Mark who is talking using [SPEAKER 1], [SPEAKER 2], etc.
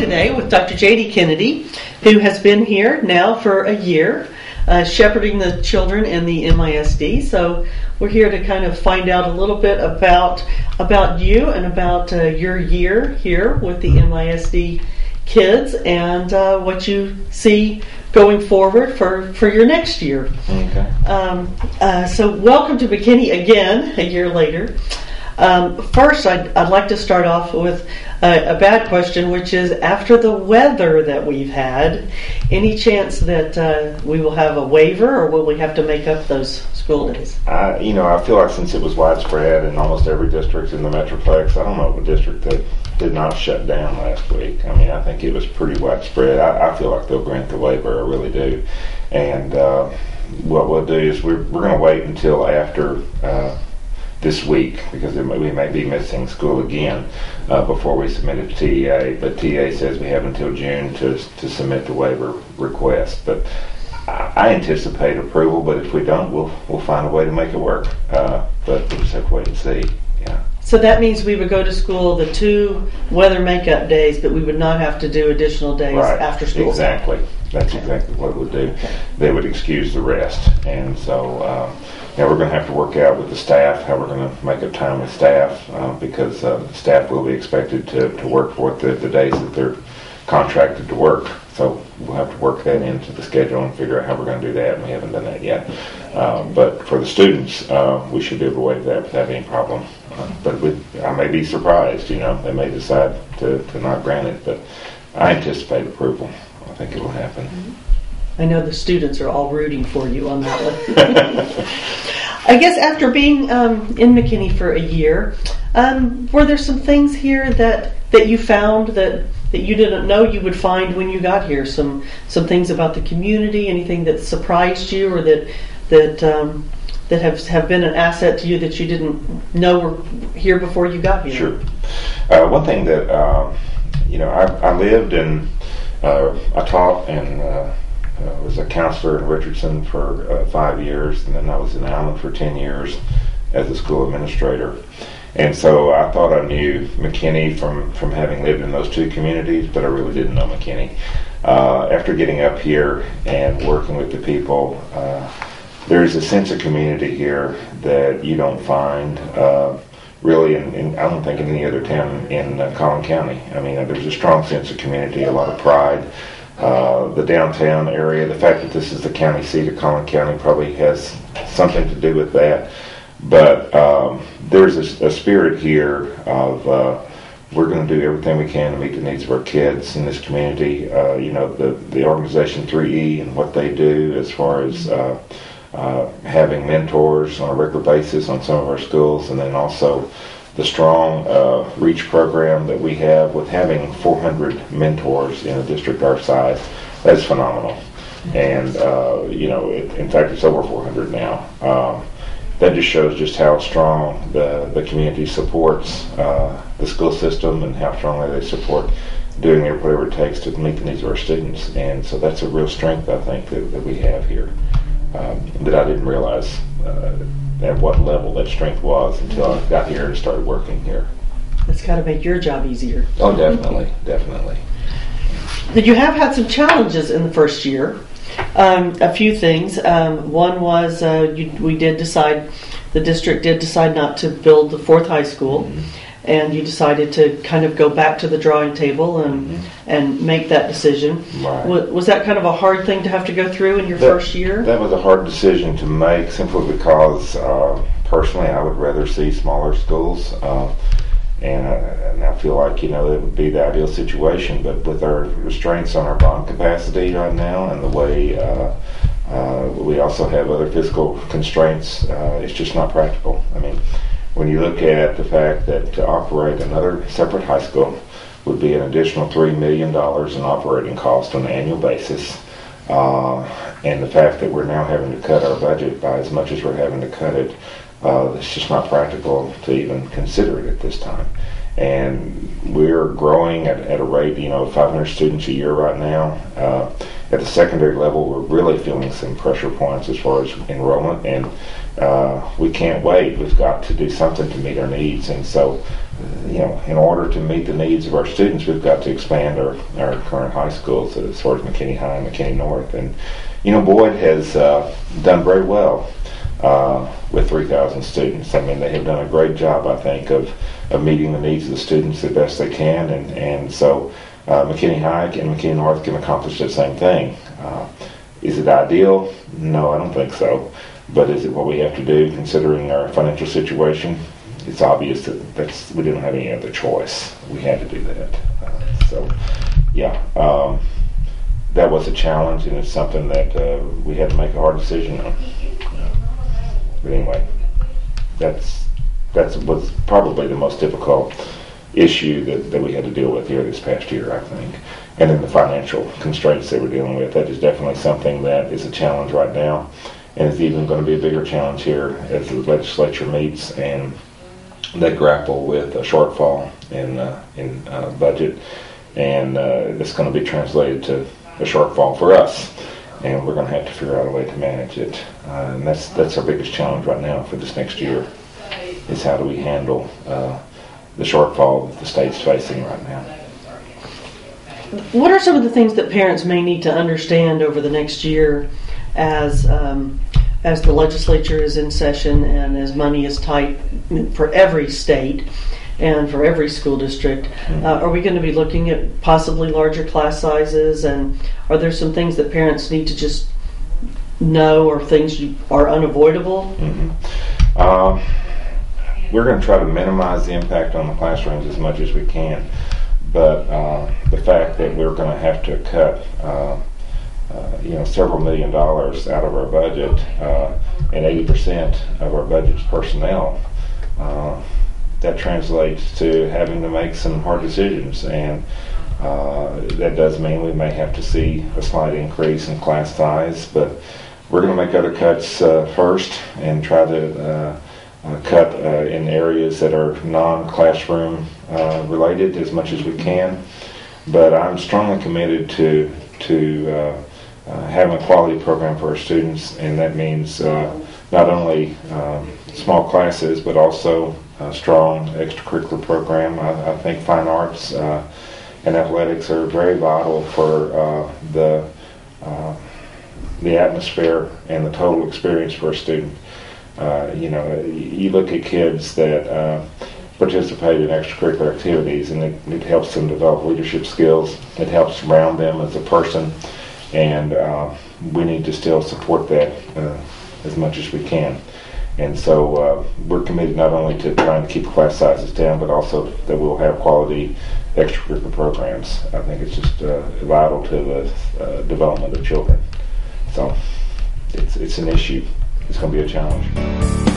[SPEAKER 1] today with Dr. J.D. Kennedy, who has been here now for a year, shepherding the children in the MISD. So we're here to kind of find out a little bit about you and about your year here with the MISD kids and what you see going forward for your next year.
[SPEAKER 2] Okay.
[SPEAKER 1] So welcome to McKinney again, a year later. First, I'd like to start off with a bad question, which is, after the weather that we've had, any chance that we will have a waiver, or will we have to make up those school days?
[SPEAKER 2] I feel like since it was widespread in almost every district in the Metroplex, I don't know of a district that did not shut down last week. I mean, I think it was pretty widespread. I feel like they'll grant the waiver, I really do. And what we'll do is we're going to wait until after this week, because we may be missing school again before we submit it to TEA. But TEA says we have until June to submit the waiver request. But I anticipate approval, but if we don't, we'll find a way to make it work. But we'll just have to wait and see. Yeah.
[SPEAKER 1] So that means we would go to school the 2 weather makeup days, but we would not have to do additional days after school.
[SPEAKER 2] Exactly. That's exactly what it would do. Okay. They would excuse the rest. And so we're going to have to work out with the staff how we're going to make up time with staff, because staff will be expected to work for the days that they're contracted to work. So we'll have to work that into the schedule and figure out how we're going to do that, and we haven't done that yet. But for the students, we should be able to waive that without any problem. But I may be surprised, they may decide to not grant it, but I anticipate approval. I think it will happen.
[SPEAKER 1] I know the students are all rooting for you on that one. I guess after being in McKinney for a year, were there some things here that you found that you didn't know you would find when you got here? Some things about the community, anything that surprised you, or that have been an asset to you that you didn't know were here before you got here?
[SPEAKER 2] Sure. One thing that I lived in, I taught and was a counselor in Richardson for 5 years, and then I was in Allen for 10 years as a school administrator. And so I thought I knew McKinney from having lived in those 2 communities, but I really didn't know McKinney. After getting up here and working with the people, there's a sense of community here that you don't find really I don't think in any other town in Collin County. I mean, there's a strong sense of community, a lot of pride. The downtown area, the fact that this is the county seat of Collin County probably has something to do with that. But there's a spirit here of we're going to do everything we can to meet the needs of our kids in this community. The organization 3E and what they do as far as having mentors on a regular basis on some of our schools, and then also the strong REACH program that we have with having 400 mentors in a district our size. That's phenomenal. And, in fact, it's over 400 now. That just shows just how strong the community supports the school system and how strongly they support doing whatever it takes to meet the needs of our students. And so that's a real strength, I think, that we have here that I didn't realize at what level that strength was until I got here and started working here.
[SPEAKER 1] That's got to make your job easier.
[SPEAKER 2] Oh, definitely, definitely.
[SPEAKER 1] You have had some challenges in the first year. A few things. One was the district did decide not to build the 4th high school, and you decided to kind of go back to the drawing table and make that decision.
[SPEAKER 2] Right.
[SPEAKER 1] Was that kind of a hard thing to have to go through in your first year?
[SPEAKER 2] That was a hard decision to make, simply because personally I would rather see smaller schools, and I feel like it would be the ideal situation. But with our restraints on our bond capacity right now, and the way we also have other fiscal constraints, it's just not practical. I mean, when you look at the fact that to operate another separate high school would be an additional $3 million in operating cost on an annual basis, and the fact that we're now having to cut our budget by as much as we're having to cut it, it's just not practical to even consider it at this time. And we're growing at a rate, 500 students a year right now. At the secondary level, we're really feeling some pressure points as far as enrollment, and we can't wait. We've got to do something to meet our needs. And so, in order to meet the needs of our students, we've got to expand our current high schools as far as McKinney High and McKinney North. And, Boyd has done very well with 3,000 students. I mean, they have done a great job, I think, of meeting the needs of the students the best they can. And so McKinney High and McKinney North can accomplish the same thing. Is it ideal? No, I don't think so. But is it what we have to do, considering our financial situation? It's obvious that we didn't have any other choice. We had to do that. That was a challenge, and it's something that we had to make a hard decision on. But anyway, that was probably the most difficult issue that we had to deal with here this past year, I think. And then the financial constraints that we're dealing with, that is definitely something that is a challenge right now. And it's even going to be a bigger challenge here as the legislature meets and they grapple with a shortfall in budget, and it's going to be translated to a shortfall for us, and we're going to have to figure out a way to manage it. And that's our biggest challenge right now for this next year, is how do we handle the shortfall that the state's facing right now.
[SPEAKER 1] What are some of the things that parents may need to understand over the next year as the legislature is in session and as money is tight for every state and for every school district? Are we going to be looking at possibly larger class sizes, and are there some things that parents need to just know, or things are unavoidable?
[SPEAKER 2] We're going to try to minimize the impact on the classrooms as much as we can, but the fact that we're going to have to cut several $1 million out of our budget, and 80% of our budget's personnel, that translates to having to make some hard decisions, and that does mean we may have to see a slight increase in class size, but we're going to make other cuts first and try to cut in areas that are non-classroom related as much as we can. But I'm strongly committed to having a quality program for our students, and that means not only small classes but also a strong extracurricular program. I think fine arts and athletics are very vital for the atmosphere and the total experience for a student. You look at kids that participate in extracurricular activities, and it helps them develop leadership skills. It helps round them as a person, and we need to still support that as much as we can. And so we're committed not only to trying to keep class sizes down, but also that we'll have quality extracurricular programs. I think it's just vital to the development of children. So it's an issue. It's going to be a challenge.